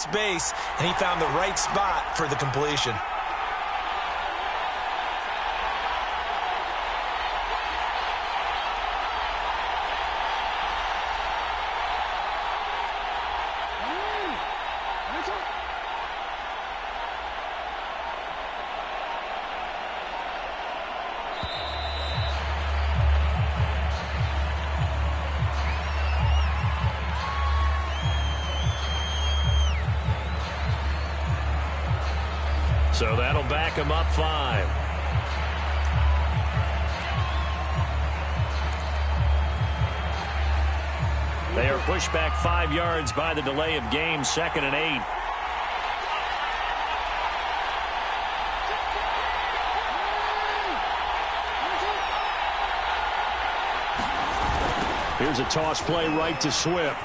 Space, and he found the right spot for the completion. So that'll back him up 5. They are pushed back 5 yards by the delay of game, 2nd and 8. Here's a toss play right to Swift.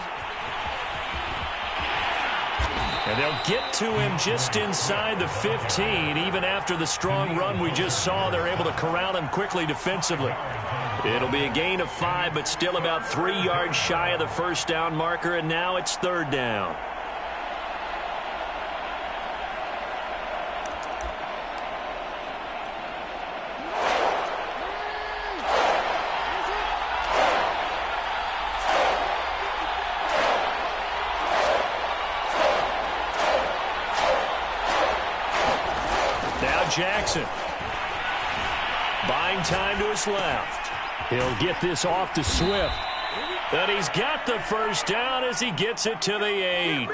And they'll get to him just inside the 15. Even after the strong run we just saw, they're able to corral him quickly defensively. It'll be a gain of 5, but still about 3 yards shy of the first down marker, and now it's 3rd down. Jackson. Buying time to his left. He'll get this off to Swift. And he's got the first down as he gets it to the 8.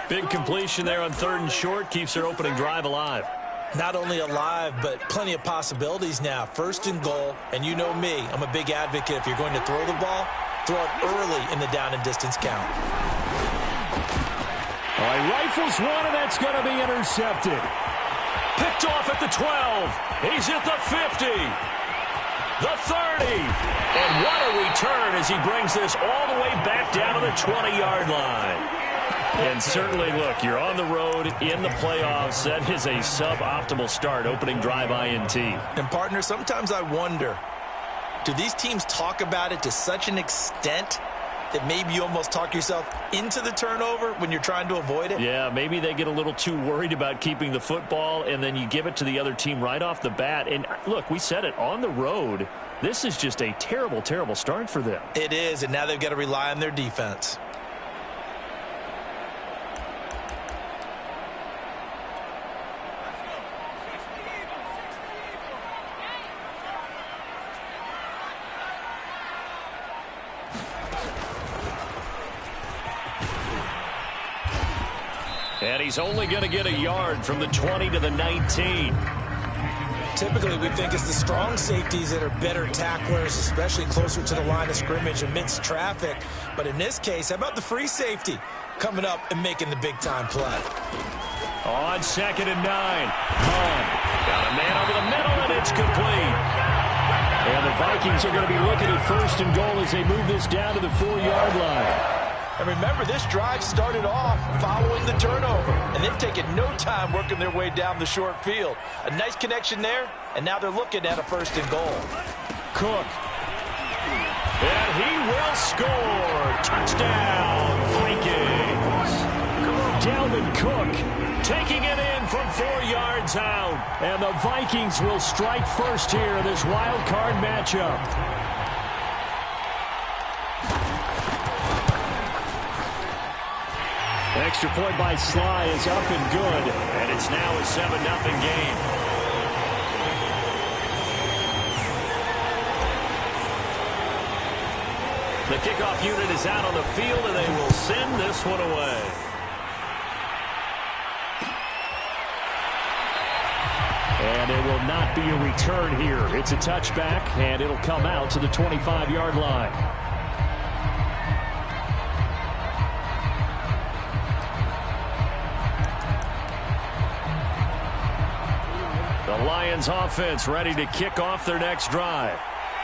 Big completion there on 3rd and short. Keeps their opening drive alive. Not only alive, but plenty of possibilities now. 1st and goal, and you know me. I'm a big advocate. If you're going to throw the ball, throw it early in the down and distance count. All right, rifles one, and that's going to be intercepted. Picked off at the 12. He's at the 50. The 30. And what a return as he brings this all the way back down to the 20-yard line. And certainly, look, you're on the road in the playoffs. That is a suboptimal start, opening drive INT. And, partner, sometimes I wonder, do these teams talk about it to such an extent that maybe you almost talk yourself into the turnover when you're trying to avoid it? Yeah, maybe they get a little too worried about keeping the football, and then you give it to the other team right off the bat. And, look, we said it, on the road, this is just a terrible, terrible start for them. It is, and now they've got to rely on their defense. And he's only going to get a yard from the 20 to the 19. Typically, we think it's the strong safeties that are better tacklers, especially closer to the line of scrimmage amidst traffic. But in this case, how about the free safety coming up and making the big-time play? On 2nd and 9. Got a man over the middle, and it's complete. And the Vikings are going to be looking at 1st and goal as they move this down to the 4-yard line. And remember, this drive started off following the turnover, and they've taken no time working their way down the short field. A nice connection there, and now they're looking at a 1st and goal. Cook. And he will score. Touchdown, Vikings. Dalvin Cook taking it in from 4 yards out. And the Vikings will strike first here in this wild card matchup. Extra point by Sly is up and good, and it's now a 7-0 game. The kickoff unit is out on the field, and they will send this one away. And it will not be a return here. It's a touchback, and it'll come out to the 25-yard line. The Lions offense ready to kick off their next drive.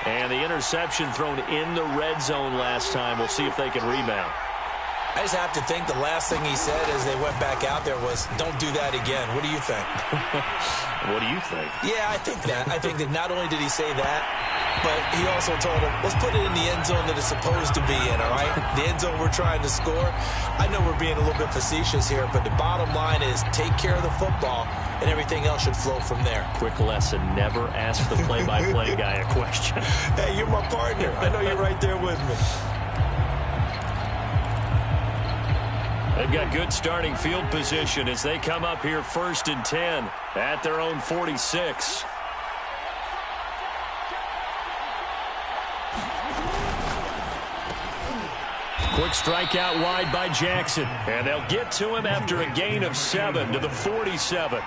And the interception thrown in the red zone last time. We'll see if they can rebound. I just have to think the last thing he said as they went back out there was, don't do that again. What do you think? What do you think? Yeah, I think that. I think that not only did he say that, but he also told him, let's put it in the end zone that it's supposed to be in, all right? The end zone we're trying to score. I know we're being a little bit facetious here, but the bottom line is take care of the football, and everything else should flow from there. Quick lesson, never ask the play-by-play guy a question. Hey, you're my partner. I know you're right there with me. They've got good starting field position as they come up here 1st and 10 at their own 46. Quick strike out wide by Jackson. And they'll get to him after a gain of 7 to the 47.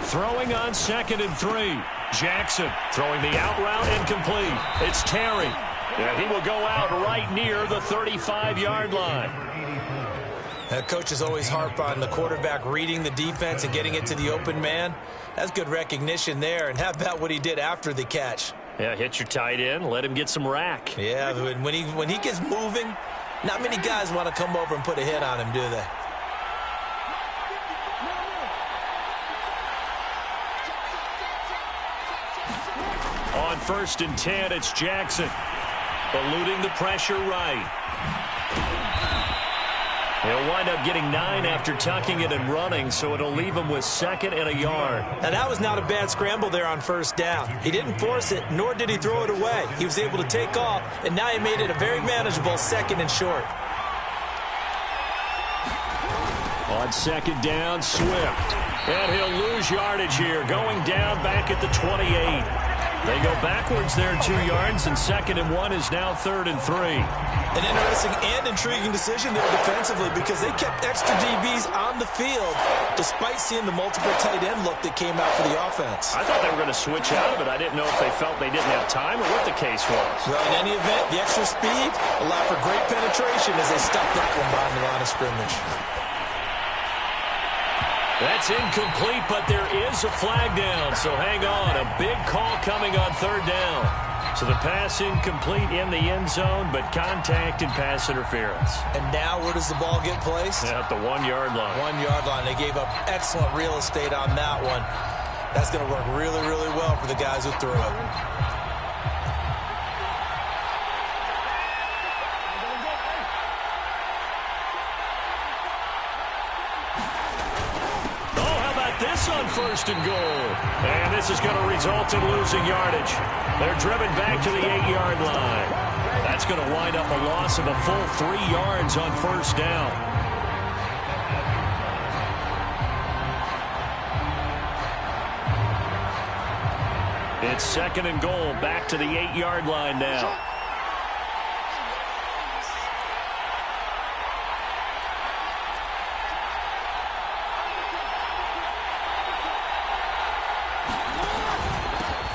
Throwing on 2nd and 3. Jackson throwing the out route incomplete. It's Terry. And he will go out right near the 35-yard line. Coaches always harp on the quarterback reading the defense and getting it to the open man. That's good recognition there. And how about what he did after the catch? Yeah, hit your tight end, let him get some rack. Yeah, when he gets moving, not many guys want to come over and put a hit on him, do they? On 1st and 10, it's Jackson. Eluding the pressure right. He'll wind up getting 9 after tucking it and running, so it'll leave him with 2nd and a yard. Now, that was not a bad scramble there on 1st down. He didn't force it, nor did he throw it away. He was able to take off, and now he made it a very manageable 2nd and short. On 2nd down, Swift. And he'll lose yardage here, going down back at the 28. They go backwards there 2 yards, and 2nd and 1 is now 3rd and 3. An interesting and intriguing decision there defensively because they kept extra DBs on the field despite seeing the multiple tight end look that came out for the offense. I thought they were going to switch out of it. I didn't know if they felt they didn't have time or what the case was. Well, in any event, the extra speed allowed for great penetration as they stuffed that one behind the line of scrimmage. That's incomplete, but there is a flag down, so hang on. A big call coming on 3rd down. So the pass incomplete in the end zone, but contact and pass interference. And now where does the ball get placed? At the 1-yard line. 1-yard line. They gave up excellent real estate on that one. That's going to work really, really well for the guys who threw it. This on 1st and goal. And this is going to result in losing yardage. They're driven back to the 8-yard line. That's going to wind up a loss of a full 3 yards on 1st down. It's 2nd and goal, back to the 8-yard line now.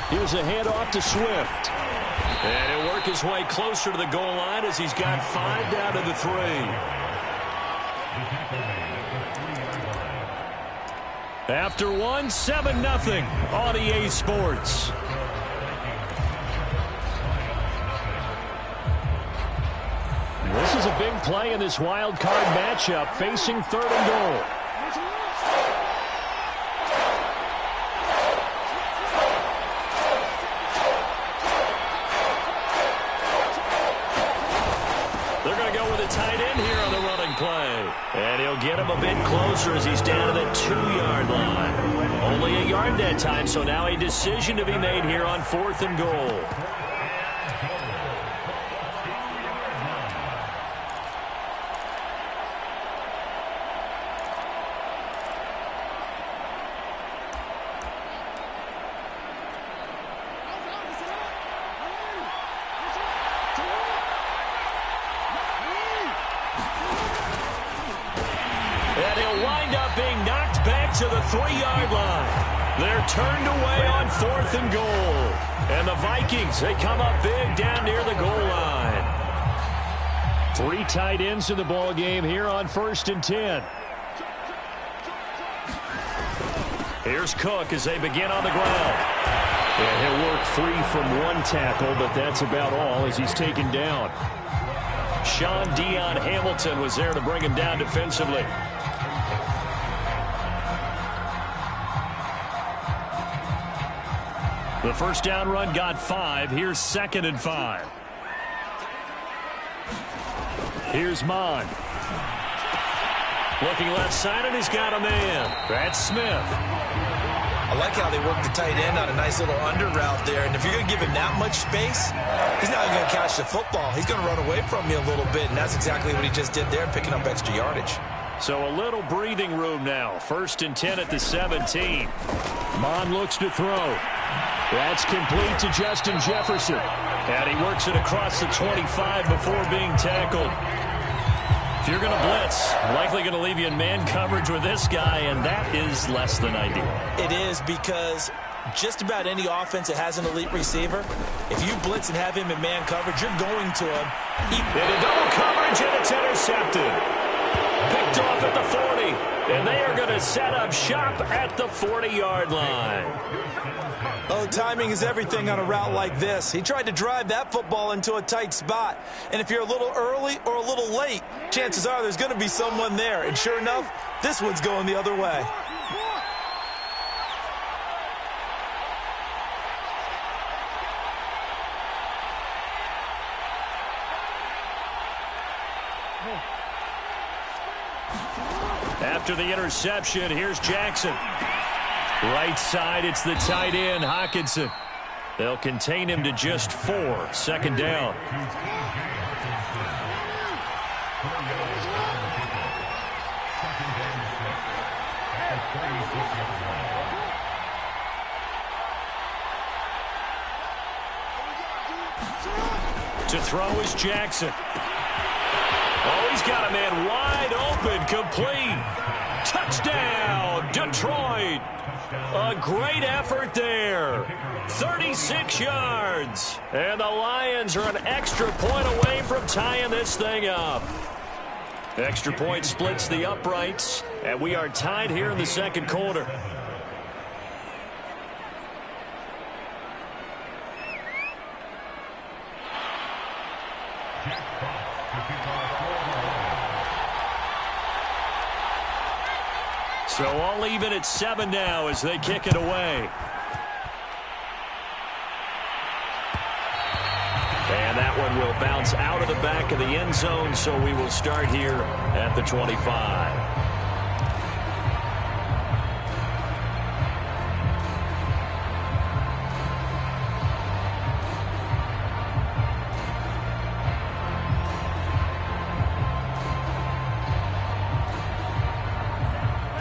Here's a handoff to Swift. And he'll work his way closer to the goal line as he's got 5 down to the 3. After 1, 7-0 on EA Sports. This is a big play in this wild card matchup, facing 3rd and goal. Tight end here on the running play. And he'll get him a bit closer as he's down to the 2-yard line. Only a yard that time, so now a decision to be made here on 4th and goal. To the 3-yard line. They're turned away on 4th and goal. And the Vikings, they come up big down near the goal line. 3 tight ends in the ball game here on 1st and 10. Here's Cook as they begin on the ground. Yeah, he'll work free from 1 tackle, but that's about all as he's taken down. Sean Dion Hamilton was there to bring him down defensively. The first down run got 5. Here's 2nd and 5. Here's Mon. Looking left side, and he's got a man. That's Smith. I like how they work the tight end on a nice little under route there. And if you're going to give him that much space, he's not even going to catch the football. He's going to run away from you a little bit, and that's exactly what he just did there, picking up extra yardage. So a little breathing room now. 1st and 10 at the 17. Mon looks to throw. That's complete to Justin Jefferson. And he works it across the 25 before being tackled. If you're going to blitz, likely going to leave you in man coverage with this guy, and that is less than ideal. It is, because just about any offense that has an elite receiver, if you blitz and have him in man coverage, you're going to him. And a double coverage, and it's intercepted. Picked off at the 40, and they are going to set up shop at the 40-yard line. Oh, timing is everything on a route like this. He tried to drive that football into a tight spot. And if you're a little early or a little late, chances are there's going to be someone there. And sure enough, this one's going the other way. After the interception, here's Jackson. Right side, it's the tight end, Hockenson. They'll contain him to just 4. 2nd down. To throw is Jackson. Oh, he's got a man wide open, complete. Touchdown, Detroit. A great effort there. 36 yards. And the Lions are an extra point away from tying this thing up. Extra point splits the uprights, and we are tied here in the 2nd quarter. So all even at 7 now as they kick it away. And that one will bounce out of the back of the end zone, so we will start here at the 25.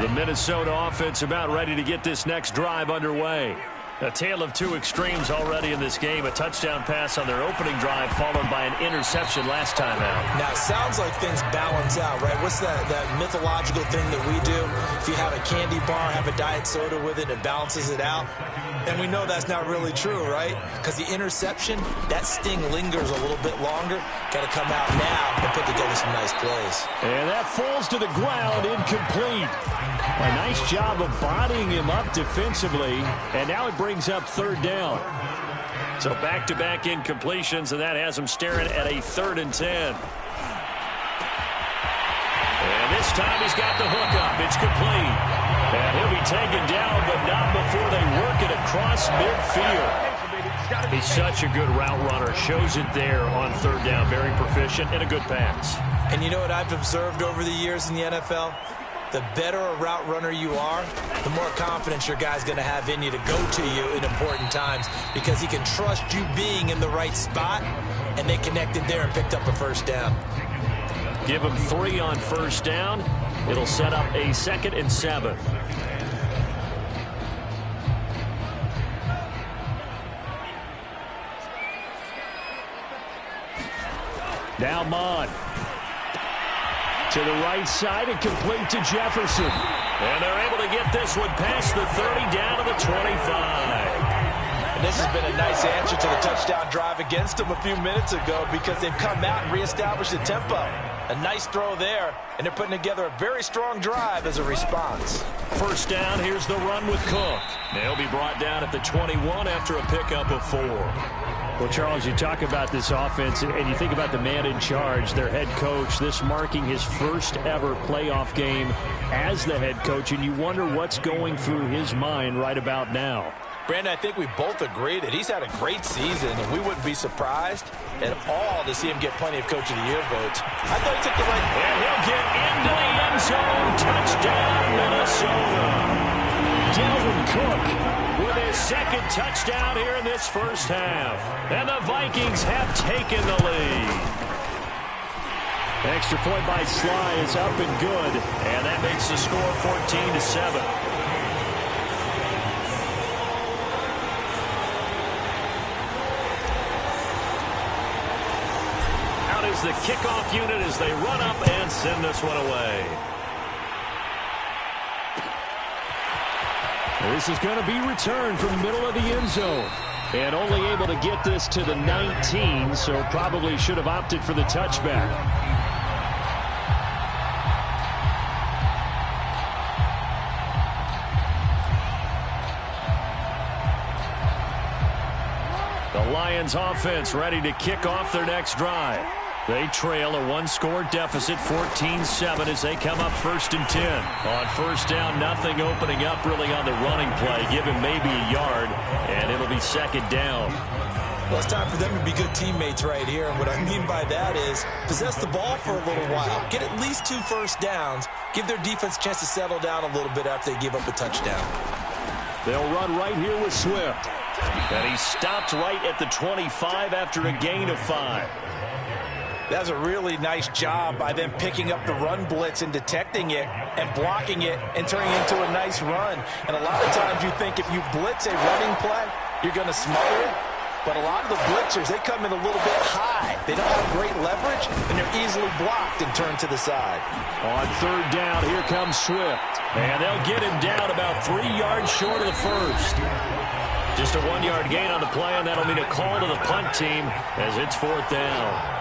The Minnesota offense about ready to get this next drive underway. A tale of 2 extremes already in this game. A touchdown pass on their opening drive followed by an interception last time out. Now, it sounds like things balance out, right? What's that mythological thing that we do? If you have a candy bar, have a diet soda with it, it balances it out. And we know that's not really true, right? Because the interception, that sting lingers a little bit longer. Got to come out now and put together some nice plays. And that falls to the ground, incomplete. A nice job of bodying him up defensively, and now it brings up 3rd down. So back-to-back incompletions, and that has him staring at a 3rd and 10. And this time he's got the hook up. It's complete. And he'll be taken down, but not before they work it across midfield. He's such a good route runner. Shows it there on 3rd down. Very proficient and a good pass. And you know what I've observed over the years in the NFL? The better a route runner you are, the more confidence your guy's going to have in you to go to you in important times, because he can trust you being in the right spot, and they connected there and picked up a 1st down. Give him 3 on 1st down. It'll set up a 2nd and 7. Now Mon. To the right side and complete to Jefferson. And they're able to get this one past the 30 down to the 25. And this has been a nice answer to the touchdown drive against them a few minutes ago because they've come out and reestablished the tempo. A nice throw there, and they're putting together a very strong drive as a response. First down, here's the run with Cook. They'll be brought down at the 21 after a pickup of 4. Well, Charles, you talk about this offense, and you think about the man in charge, their head coach, this marking his first ever playoff game as the head coach, and you wonder what's going through his mind right about now. Brandon, I think we both agree that he's had a great season, and we wouldn't be surprised at all to see him get plenty of Coach of the Year votes. I thought he took the right... And he'll get into the end zone. Touchdown, Minnesota. Dalvin Cook with his second touchdown here in this first half. And the Vikings have taken the lead. Extra point by Sly is up and good. And that makes the score 14-7. Is the kickoff unit as they run up and send this one away. This is going to be returned from the middle of the end zone. And only able to get this to the 19, so probably should have opted for the touchback. The Lions offense ready to kick off their next drive. They trail a one-score deficit, 14-7, as they come up 1st and 10. On first down, nothing opening up really on the running play. Give him maybe a yard, and it'll be second down. Well, it's time for them to be good teammates right here. And what I mean by that is possess the ball for a little while. Get at least 2 first downs. Give their defense a chance to settle down a little bit after they give up a touchdown. They'll run right here with Swift. And he stopped right at the 25 after a gain of 5. That's a really nice job by them picking up the run blitz and detecting it and blocking it and turning it into a nice run. And a lot of times you think if you blitz a running play, you're going to smother it. But a lot of the blitzers, they come in a little bit high. They don't have great leverage, and they're easily blocked and turned to the side. On third down, here comes Swift. And they'll get him down about 3 yards short of the first. Just a 1-yard gain on the play, and that'll mean a call to the punt team as it's 4th down.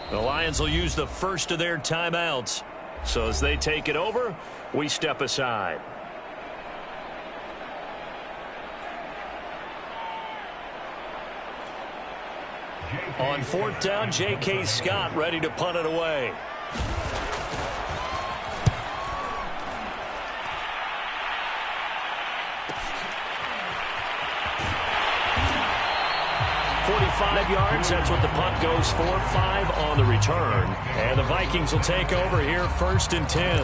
The Lions will use the first of their timeouts. So as they take it over, we step aside. On 4th down, J.K. Scott ready to punt it away. Yards. That's what the punt goes for. 5 on the return. And the Vikings will take over here 1st and 10.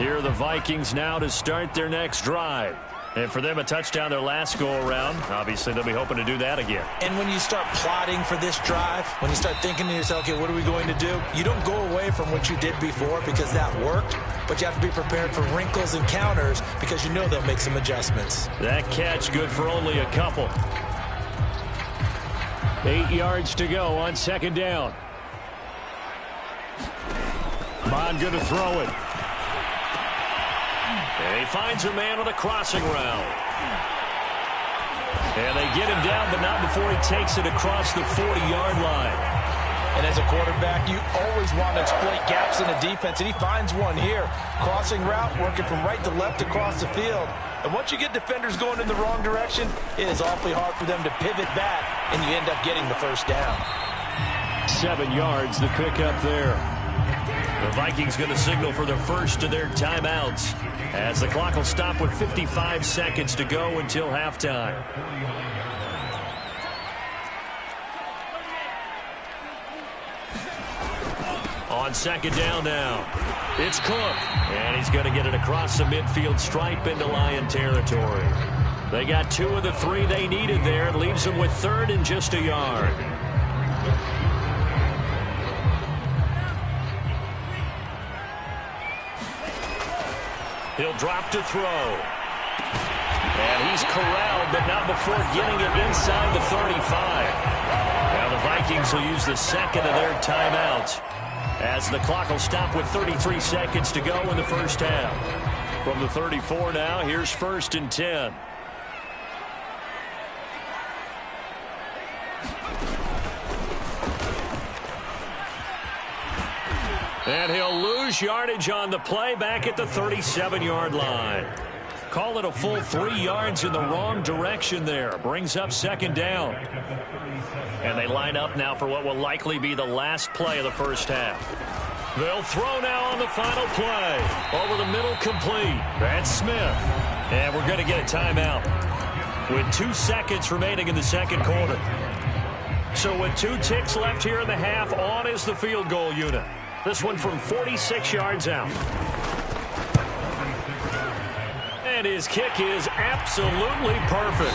Here are the Vikings now to start their next drive. And for them, a touchdown their last go-around. Obviously, they'll be hoping to do that again. And when you start plotting for this drive, when you start thinking to yourself, okay, what are we going to do? You don't go away from what you did before because that worked, but you have to be prepared for wrinkles and counters because you know they'll make some adjustments. That catch good for only a couple. 8 yards to go on second down. Bond going to throw it. And he finds a man on the crossing route. And they get him down, but not before he takes it across the 40-yard line. And as a quarterback, you always want to exploit gaps in the defense, and he finds one here. Crossing route, working from right to left across the field. And once you get defenders going in the wrong direction, it is awfully hard for them to pivot back, and you end up getting the first down. 7 yards, the pickup there. The Vikings going to signal for the first of their timeouts, as the clock will stop with 55 seconds to go until halftime. On second down now, it's Cook, and he's going to get it across the midfield stripe into Lion territory. They got 2 of the 3 they needed there. It leaves them with third and just a yard. He'll drop to throw. And he's corralled, but not before getting it inside the 35. Now the Vikings will use the second of their timeouts, as the clock will stop with 33 seconds to go in the first half. From the 34 now, here's 1st and 10. And he'll lose yardage on the play back at the 37-yard line. Call it a full 3 yards in the wrong direction there. Brings up second down. And they line up now for what will likely be the last play of the first half. They'll throw now on the final play. Over the middle, complete. That's Smith. And we're going to get a timeout with 2 seconds remaining in the second quarter. So with 2 ticks left here in the half, on is the field goal unit. This one from 46 yards out. And his kick is absolutely perfect.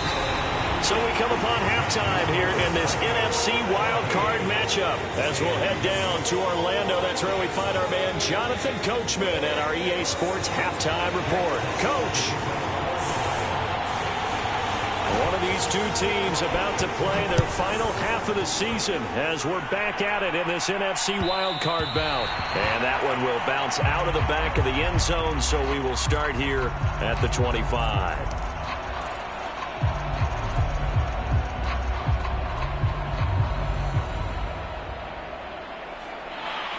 So we come upon halftime here in this NFC wildcard matchup, as we'll head down to Orlando. That's where we find our man Jonathan Coachman at our EA Sports Halftime Report. Coach, one of these 2 teams about to play their final half of the season as we're back at it in this NFC wildcard bout. And that one will bounce out of the back of the end zone, so we will start here at the 25.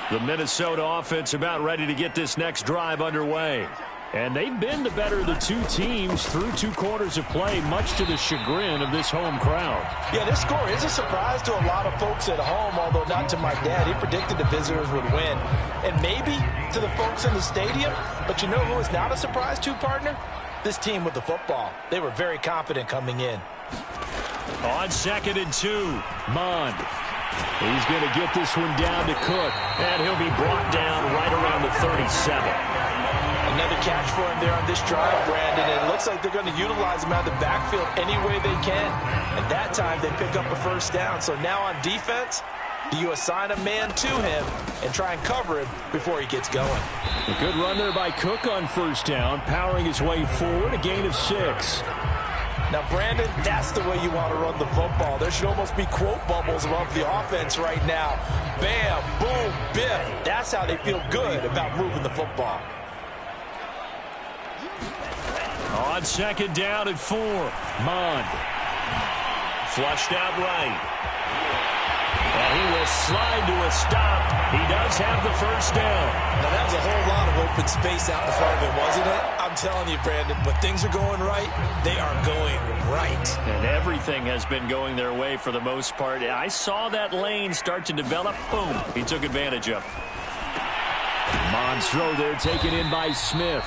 The Minnesota offense about ready to get this next drive underway. And they've been the better of the 2 teams through 2 quarters of play, much to the chagrin of this home crowd. Yeah, this score is a surprise to a lot of folks at home, although not to my dad. He predicted the visitors would win. And maybe to the folks in the stadium. But you know who is not a surprise to, partner? This team with the football. They were very confident coming in. On 2nd and 2, Mond. He's going to get this one down to Cook. And he'll be brought down right around the 37. Another catch for him there on this drive, Brandon. And it looks like they're going to utilize him out of the backfield any way they can. And that time they pick up a first down. So now on defense, you assign a man to him and try and cover him before he gets going. A good run there by Cook on first down, powering his way forward, a gain of 6. Now, Brandon, that's the way you want to run the football. There should almost be quote bubbles above the offense right now. Bam, boom, biff. That's how they feel good about moving the football. On 2nd down at 4, Mond. Flushed out right. And he will slide to a stop. He does have the first down. Now, that was a whole lot of open space out in front of him, wasn't it? I'm telling you, Brandon, when things are going right, they are going right. And everything has been going their way for the most part. I saw that lane start to develop. Boom. He took advantage of it. Mond's throw there taken in by Smith.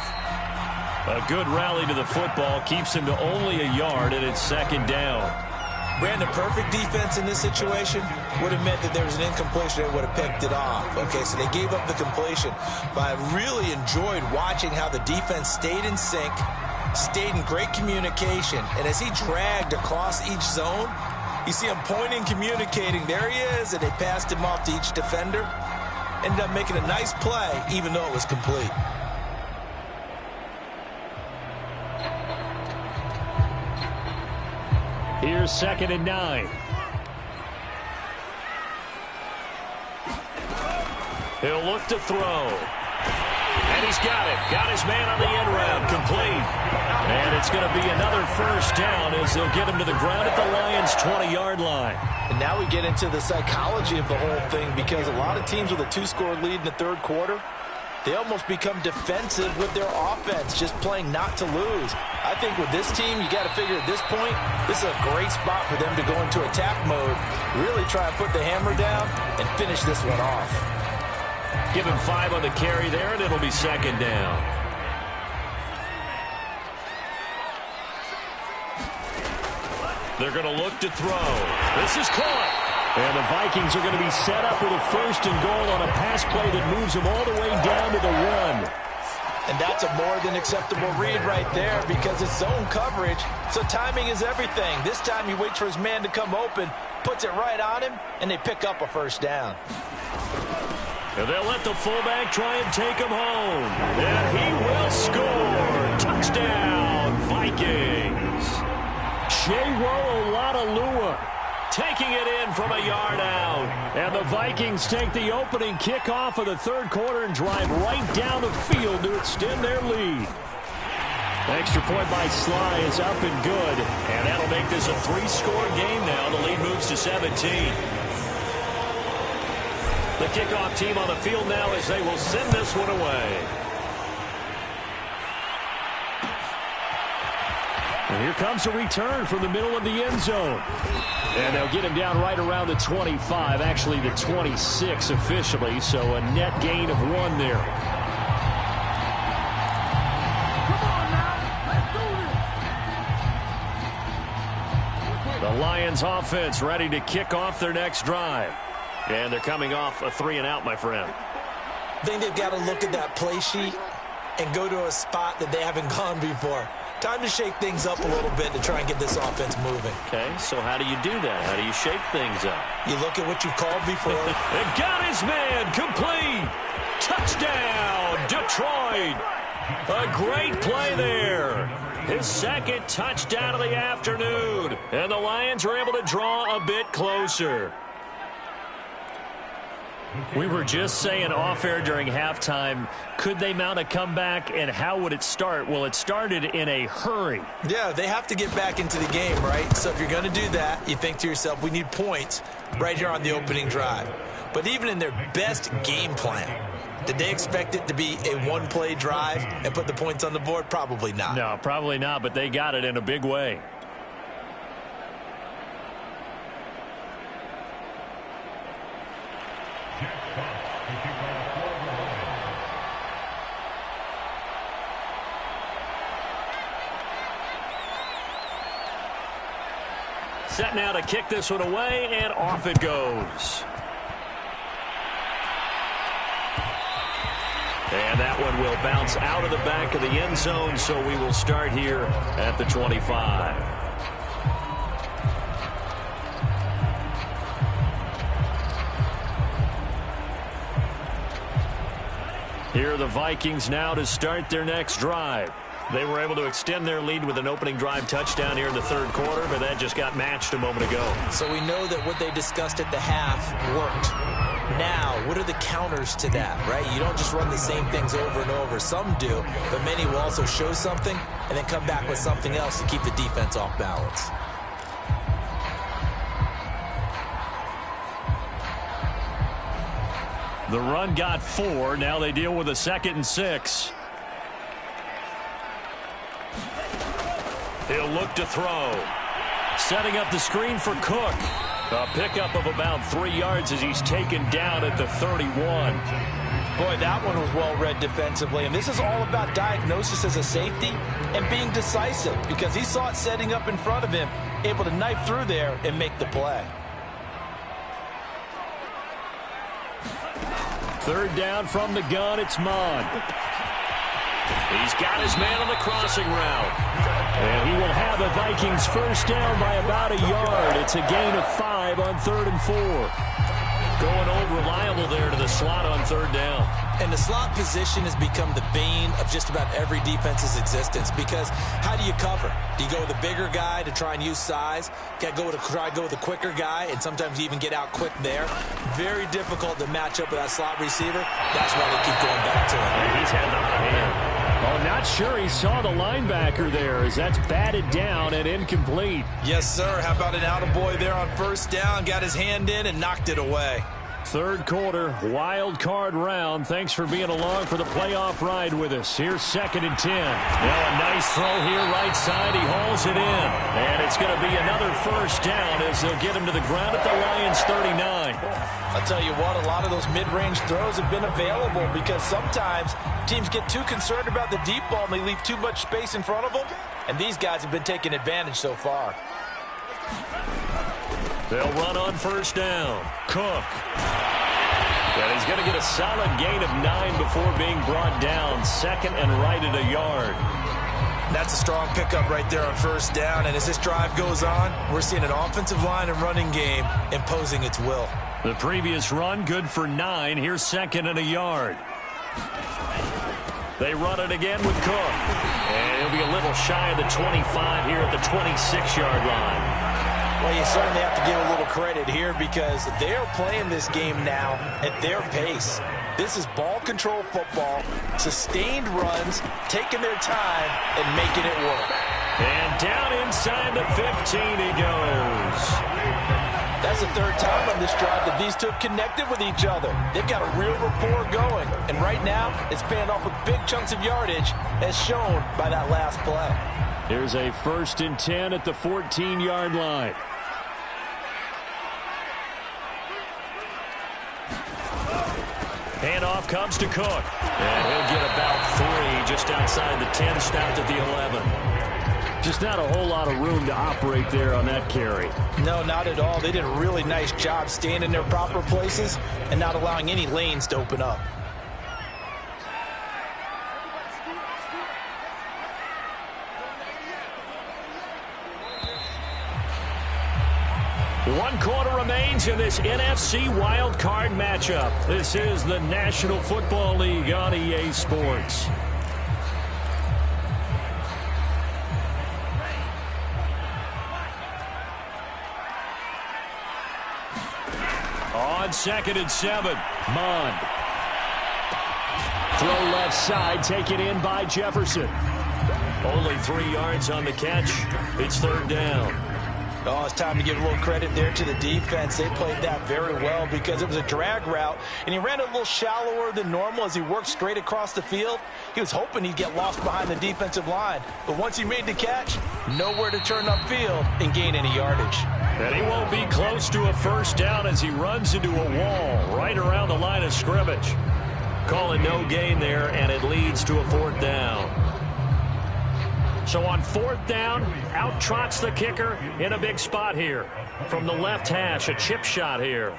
A good rally to the football keeps him to only a yard, and it's 2nd down. Brandon, perfect defense in this situation would have meant that there was an incompletion. They would have picked it off. Okay, so they gave up the completion. But I really enjoyed watching how the defense stayed in sync, stayed in great communication. And as he dragged across each zone, you see him pointing, communicating. There he is, and they passed him off to each defender. Ended up making a nice play, even though it was complete. Here's 2nd and 9. He'll look to throw. And he's got it. Got his man on the end round. Complete. And it's going to be another first down as they'll get him to the ground at the Lions' 20-yard line. And now we get into the psychology of the whole thing, because a lot of teams with a 2-score lead in the third quarter, they almost become defensive with their offense, just playing not to lose. I think with this team, you got to figure at this point, this is a great spot for them to go into attack mode, really try and put the hammer down and finish this one off. Give him 5 on the carry there, and it'll be 2nd down. They're going to look to throw. This is caught. And the Vikings are going to be set up with a 1st and goal on a pass play that moves them all the way down to the 1. And that's a more than acceptable read right there, because it's zone coverage, so timing is everything. This time he waits for his man to come open, puts it right on him, and they pick up a 1st down. And they'll let the fullback try and take him home. And he will score. Touchdown, Vikings. Chirolalua taking it in from a yard out. And the Vikings take the opening kickoff of the third quarter and drive right down the field to extend their lead. Extra point by Sly is up and good. And that'll make this a 3-score game now. The lead moves to 17. The kickoff team on the field now as they will send this one away. And here comes a return from the middle of the end zone. And they'll get him down right around the 25, actually the 26 officially, so a net gain of 1 there. The Lions offense ready to kick off their next drive. And they're coming off a 3-and-out, my friend. I think they've got to look at that play sheet and go to a spot that they haven't gone before. Time to shake things up a little bit to try and get this offense moving. Okay, so how do you do that? How do you shake things up? You look at what you've called before. And got his man, complete. Touchdown, Detroit. A great play there. His 2nd touchdown of the afternoon. And the Lions are able to draw a bit closer. We were just saying off-air during halftime, could they mount a comeback, and how would it start? Well, it started in a hurry. Yeah, they have to get back into the game, right? So if you're going to do that, you think to yourself, we need points right here on the opening drive. But even in their best game plan, did they expect it to be a 1-play drive and put the points on the board? Probably not. No, probably not, but they got it in a big way. Set now to kick this one away, and off it goes. And that one will bounce out of the back of the end zone, so we will start here at the 25. Here are the Vikings now to start their next drive. They were able to extend their lead with an opening drive touchdown here in the third quarter, but that just got matched a moment ago. So we know that what they discussed at the half worked. Now, what are the counters to that, right? You don't just run the same things over and over. Some do, but many will also show something and then come back with something else to keep the defense off balance. The run got 4. Now they deal with a 2nd and 6. He'll look to throw. Setting up the screen for Cook. A pickup of about 3 yards as he's taken down at the 31. Boy, that one was well read defensively, and this is all about diagnosis as a safety and being decisive because he saw it setting up in front of him, able to knife through there and make the play. Third down from the gun, it's Mon. He's got his man on the crossing route. And he will have the Vikings first down by about a yard. It's a gain of 5 on 3rd and 4. Going old reliable there to the slot on 3rd down. And the slot position has become the bane of just about every defense's existence because how do you cover? Do you go with a bigger guy to try and use size? Got to try to go with a quicker guy, and sometimes you even get out quick there. Very difficult to match up with that slot receiver. That's why they keep going back to him. And he's had the hot hand. Oh, not sure he saw the linebacker there as that's batted down and incomplete. Yes, sir. How about an attaboy there on first down? Got his hand in and knocked it away. Third quarter, wild card round. Thanks for being along for the playoff ride with us. Here's 2nd and 10. Now a nice throw here right side. He hauls it in. And it's going to be another first down as they'll get him to the ground at the Lions' 39. I'll tell you what, a lot of those mid-range throws have been available because sometimes teams get too concerned about the deep ball and they leave too much space in front of them. And these guys have been taking advantage so far. They'll run on first down. Cook. And he's going to get a solid gain of 9 before being brought down. 2nd and right at a yard. That's a strong pickup right there on first down. And as this drive goes on, we're seeing an offensive line and running game imposing its will. The previous run, good for 9. Here's 2nd and a yard. They run it again with Cook. And he'll be a little shy of the 25 here at the 26-yard line. Well, you certainly have to give a little credit here because they're playing this game now at their pace. This is ball control football, sustained runs, taking their time and making it work. And down inside the 15 he goes. That's the 3rd time on this drive that these two have connected with each other. They've got a real rapport going. And right now, it's paying off with big chunks of yardage as shown by that last play. Here's a 1st and 10 at the 14-yard line. Handoff comes to Cook. And he'll get about 3 just outside the 10, stopped at the 11. Just not a whole lot of room to operate there on that carry. No, not at all. They did a really nice job staying in their proper places and not allowing any lanes to open up. One quarter remains in this NFC wildcard matchup. This is the National Football League on EA Sports. On 2nd and 7, Mond. Throw left side, taken in by Jefferson. Only 3 yards on the catch. It's 3rd down. Oh, it's time to give a little credit there to the defense. They played that very well because it was a drag route, and he ran it a little shallower than normal as he worked straight across the field. He was hoping he'd get lost behind the defensive line, but once he made the catch, nowhere to turn upfield and gain any yardage. And he won't be close to a first down as he runs into a wall right around the line of scrimmage. Calling no gain there, and it leads to a 4th down. So on 4th down, out trots the kicker in a big spot here. From the left hash, a chip shot here.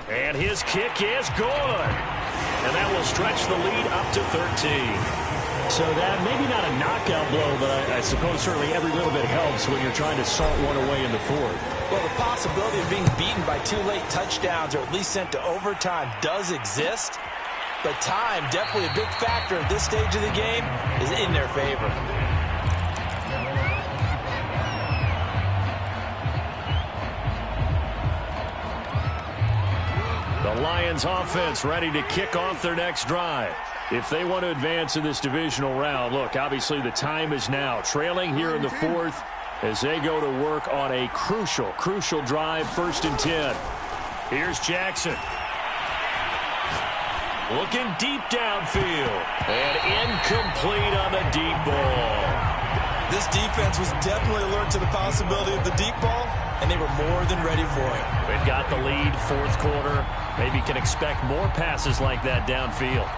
And his kick is good. And that will stretch the lead up to 13. So that, maybe not a knockout blow, but I suppose certainly every little bit helps when you're trying to salt one away in the 4th. Well, the possibility of being beaten by 2 late touchdowns or at least sent to overtime does exist. But time, definitely a big factor at this stage of the game, is in their favor. The Lions offense ready to kick off their next drive. If they want to advance in this divisional round, look, obviously the time is now. Trailing here in the 4th as they go to work on a crucial drive, 1st and 10. Here's Jackson. Looking deep downfield. And incomplete on the deep ball. This defense was definitely alert to the possibility of the deep ball, and they were more than ready for it. They've got the lead, fourth quarter. Maybe can expect more passes like that downfield.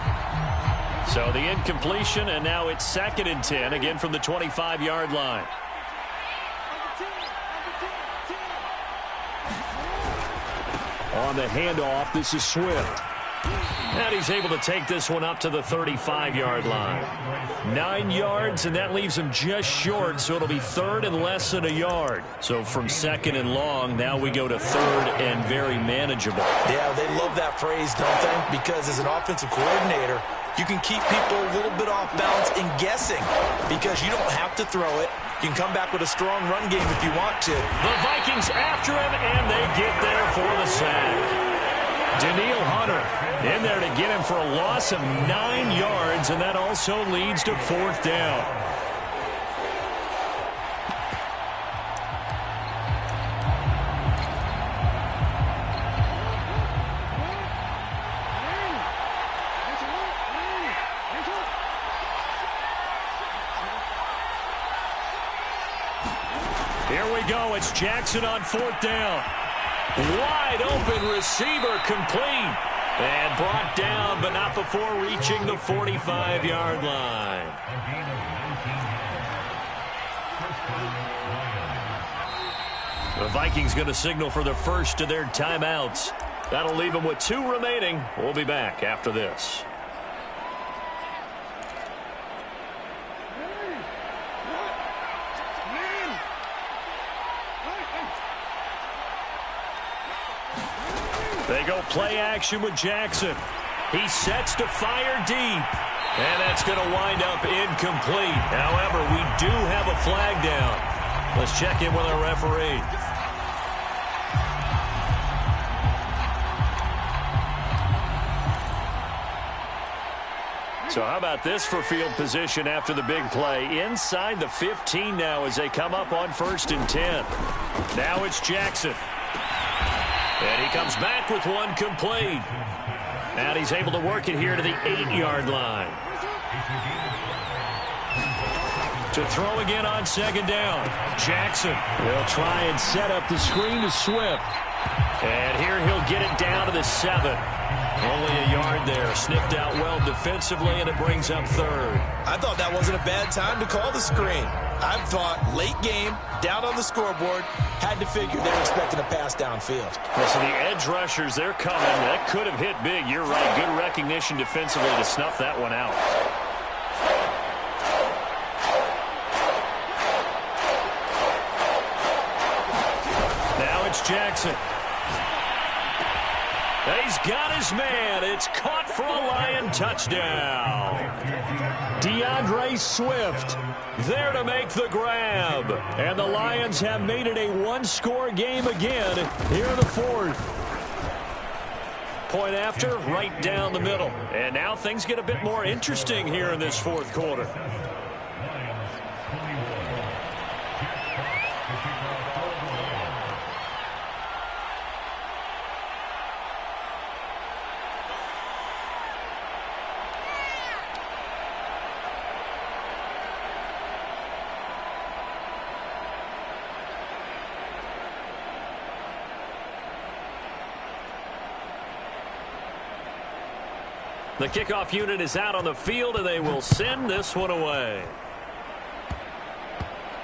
So the incompletion, and now it's 2nd and 10, again from the 25-yard line. On the handoff, this is Swift. And he's able to take this one up to the 35-yard line. 9 yards, and that leaves him just short, so it'll be 3rd and less than a yard. So from 2nd and long, now we go to 3rd and very manageable. Yeah, they love that phrase, don't they? Because as an offensive coordinator, you can keep people a little bit off balance and guessing because you don't have to throw it. You can come back with a strong run game if you want to. The Vikings after him, and they get there for the sack. Danielle Hunter in there to get him for a loss of 9 yards, and that also leads to 4th down. Here we go. It's Jackson on 4th down. Wide open receiver complete. And brought down, but not before reaching the 45-yard line. The Vikings going to signal for the first of their timeouts. That'll leave them with 2 remaining. We'll be back after this. They go play action with Jackson. He sets to fire deep. And that's going to wind up incomplete. However, we do have a flag down. Let's check in with our referee. So how about this for field position after the big play? Inside the 15 now as they come up on 1st and 10. Now it's Jackson. And he comes back with one complete. And he's able to work it here to the 8-yard line. To throw again on 2nd down. Jackson will try and set up the screen to Swift. And here he'll get it down to the 7. Only a yard there. Sniffed out well defensively, and it brings up 3rd. I thought that wasn't a bad time to call the screen. I thought late game, down on the scoreboard, had to figure they were expecting a pass downfield. Well, so the edge rushers, they're coming. That could have hit big. You're right. Good recognition defensively to snuff that one out. Now it's Jackson. He's got his man. It's caught for a Lion touchdown. DeAndre Swift there to make the grab. And the Lions have made it a one-score game again here in the 4th. Point after, right down the middle. And now things get a bit more interesting here in this 4th quarter. The kickoff unit is out on the field, and they will send this one away.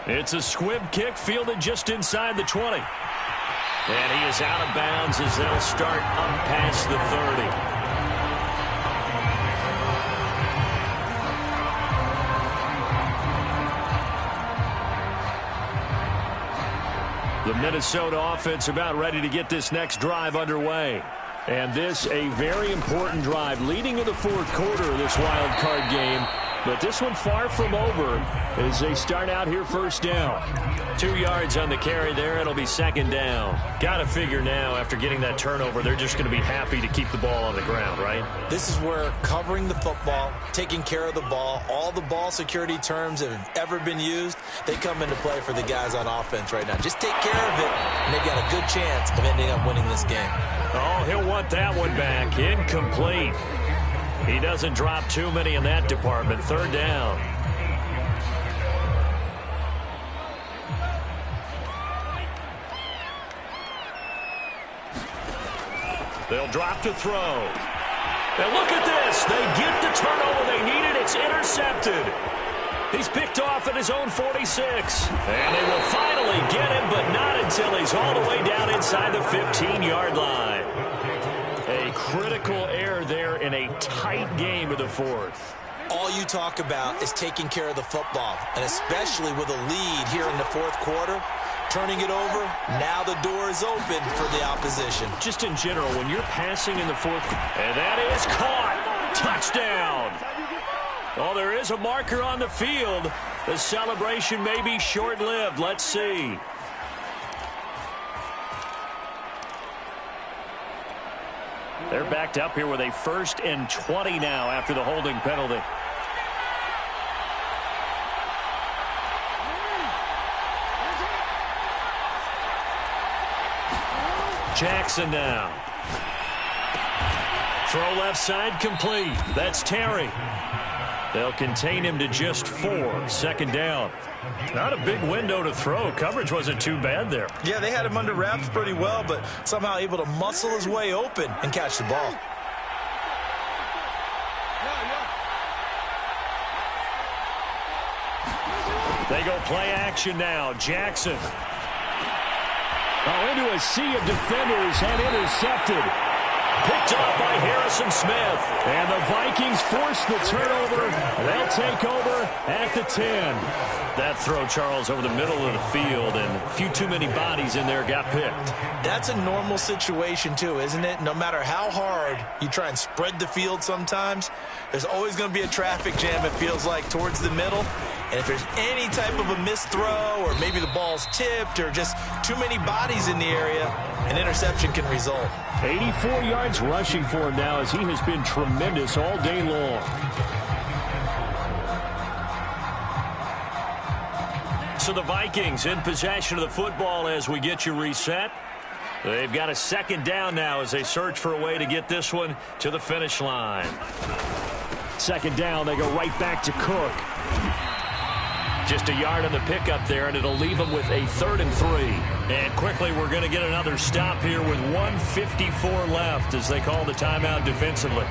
It's a squib kick fielded just inside the 20. And he is out of bounds as they'll start up past the 30. The Minnesota offense about ready to get this next drive underway. And this a very important drive leading to the 4th quarter of this wild card game. But this one far from over as they start out here 1st down. 2 yards on the carry there. It'll be 2nd down. Got to figure now after getting that turnover, they're just going to be happy to keep the ball on the ground, right? This is where covering the football, taking care of the ball, all the ball security terms that have ever been used, they come into play for the guys on offense right now. Just take care of it, and they've got a good chance of ending up winning this game. Oh, he'll want that one back. Incomplete. He doesn't drop too many in that department. Third down. They'll drop to throw. And look at this. They get the turnover they needed. It's intercepted. He's picked off at his own 46. And they will finally get him, but not until he's all the way down inside the 15-yard line. A critical error there in a tight game of the fourth. All you talk about is taking care of the football, and especially with a lead here in the fourth quarter. Turning it over, now the door is open for the opposition. Just in general, when you're passing in the fourth, and that is caught. Touchdown. Well, there is a marker on the field. The celebration may be short-lived. Let's see. They're backed up here with a 1st and 20 now after the holding penalty. Jackson now. Throw left side complete. That's Terry. They'll contain him to just 4. 2nd down. Not a big window to throw. Coverage wasn't too bad there. Yeah, they had him under wraps pretty well, but somehow able to muscle his way open and catch the ball. They go play action now. Jackson. Oh, into a sea of defenders and intercepted. Picked off by Harrison Smith. And the Vikings force the turnover. They'll take over at the 10. That throw, Charles, over the middle of the field, and a few too many bodies in there got picked. That's a normal situation, too, isn't it? No matter how hard you try and spread the field sometimes, there's always going to be a traffic jam, it feels like, towards the middle. And if there's any type of a missed throw, or maybe the ball's tipped, or just too many bodies in the area, an interception can result. 84 yards rushing for him now, as he has been tremendous all day long. So the Vikings in possession of the football as we get you reset. They've got a 2nd down now as they search for a way to get this one to the finish line. 2nd down, they go right back to Cook. Just a yard on the pickup there, and it'll leave them with a 3rd and 3. And quickly, we're going to get another stop here with 1:54 left as they call the timeout defensively.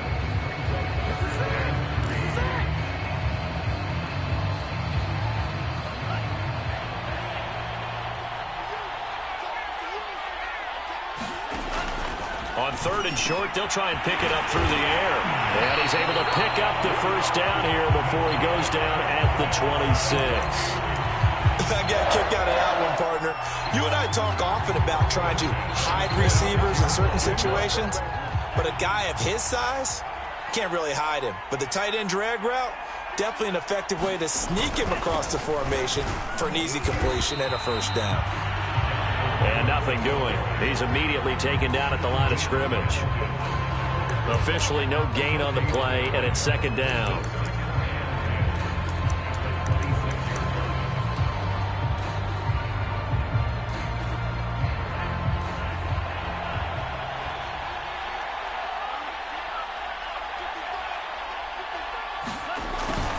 On 3rd and short, they'll try and pick it up through the air. And he's able to pick up the 1st down here before he goes down at the 26. I got a kick out of that one, partner. You and I talk often about trying to hide receivers in certain situations, but a guy of his size can't really hide him. But the tight end drag route, definitely an effective way to sneak him across the formation for an easy completion and a 1st down. And nothing doing. He's immediately taken down at the line of scrimmage. Officially no gain on the play, and it's 2nd down.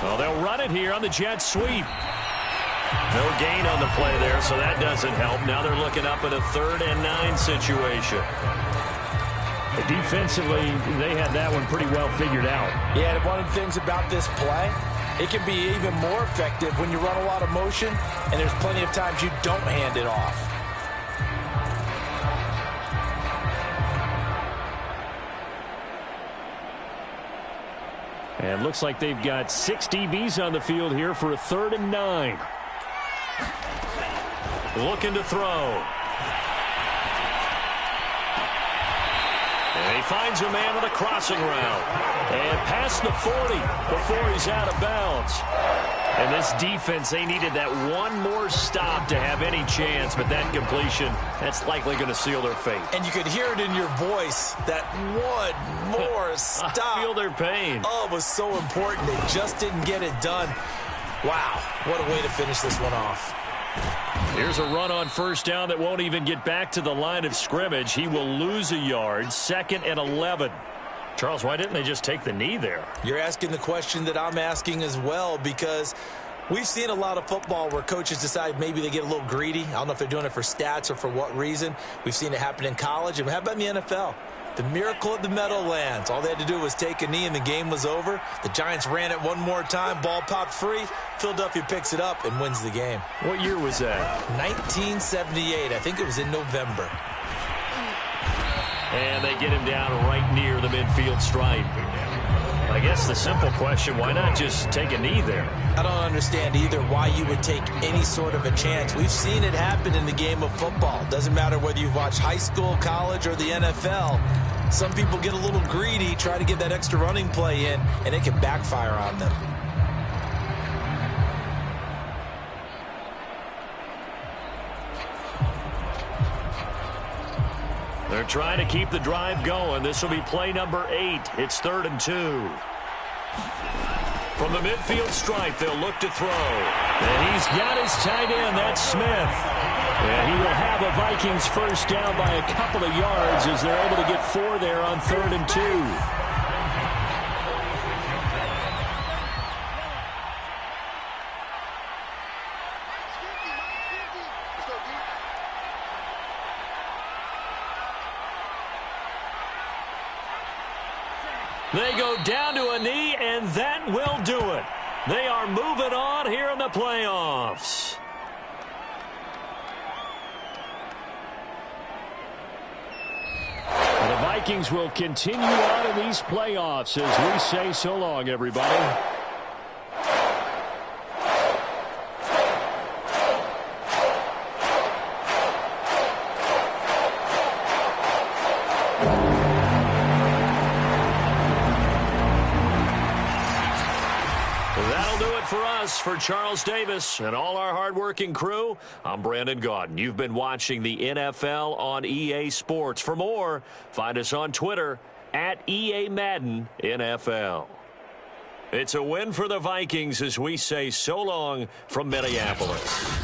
Well, they'll run it here on the jet sweep. No gain on the play there, so that doesn't help. Now they're looking up at a 3rd and 9 situation. Defensively, they had that one pretty well figured out. Yeah, and one of the things about this play, it can be even more effective when you run a lot of motion, and there's plenty of times you don't hand it off. And looks like they've got 6 DBs on the field here for a 3rd and 9. Looking to throw. And he finds a man on a crossing route. And past the 40 before he's out of bounds. And this defense, they needed that one more stop to have any chance, but that completion, that's likely going to seal their fate. And you could hear it in your voice, that one more stop. I feel their pain. Oh, it was so important. They just didn't get it done. Wow, what a way to finish this one off. Here's a run on 1st down that won't even get back to the line of scrimmage. He will lose a yard. 2nd and 11. Charles, why didn't they just take the knee there? You're asking the question that I'm asking as well, because we've seen a lot of football where coaches decide maybe they get a little greedy. I don't know if they're doing it for stats or for what reason. We've seen it happen in college. And how about in the NFL? The miracle of the Meadowlands. All they had to do was take a knee and the game was over. The Giants ran it one more time. Ball popped free. Philadelphia picks it up and wins the game. What year was that? 1978. I think it was in November. And they get him down right near the midfield stripe. I guess the simple question, why not just take a knee there? I don't understand either why you would take any sort of a chance. We've seen it happen in the game of football. Doesn't matter whether you've watched high school, college, or the NFL. Some people get a little greedy, try to get that extra running play in, and it can backfire on them. They're trying to keep the drive going. This will be play number 8. It's 3rd and 2. From the midfield stripe, they'll look to throw. And he's got his tight end. That's Smith. And he will have a Vikings first down by a couple of yards as they're able to get 4 there on 3rd and 2. They go down to a knee, and that will do it. They are moving on here in the playoffs. The Vikings will continue on in these playoffs as we say so long, everybody. For Charles Davis and all our hardworking crew, I'm Brandon Gaudin. You've been watching the NFL on EA Sports. For more, find us on Twitter at EA Madden NFL. It's a win for the Vikings as we say so long from Minneapolis.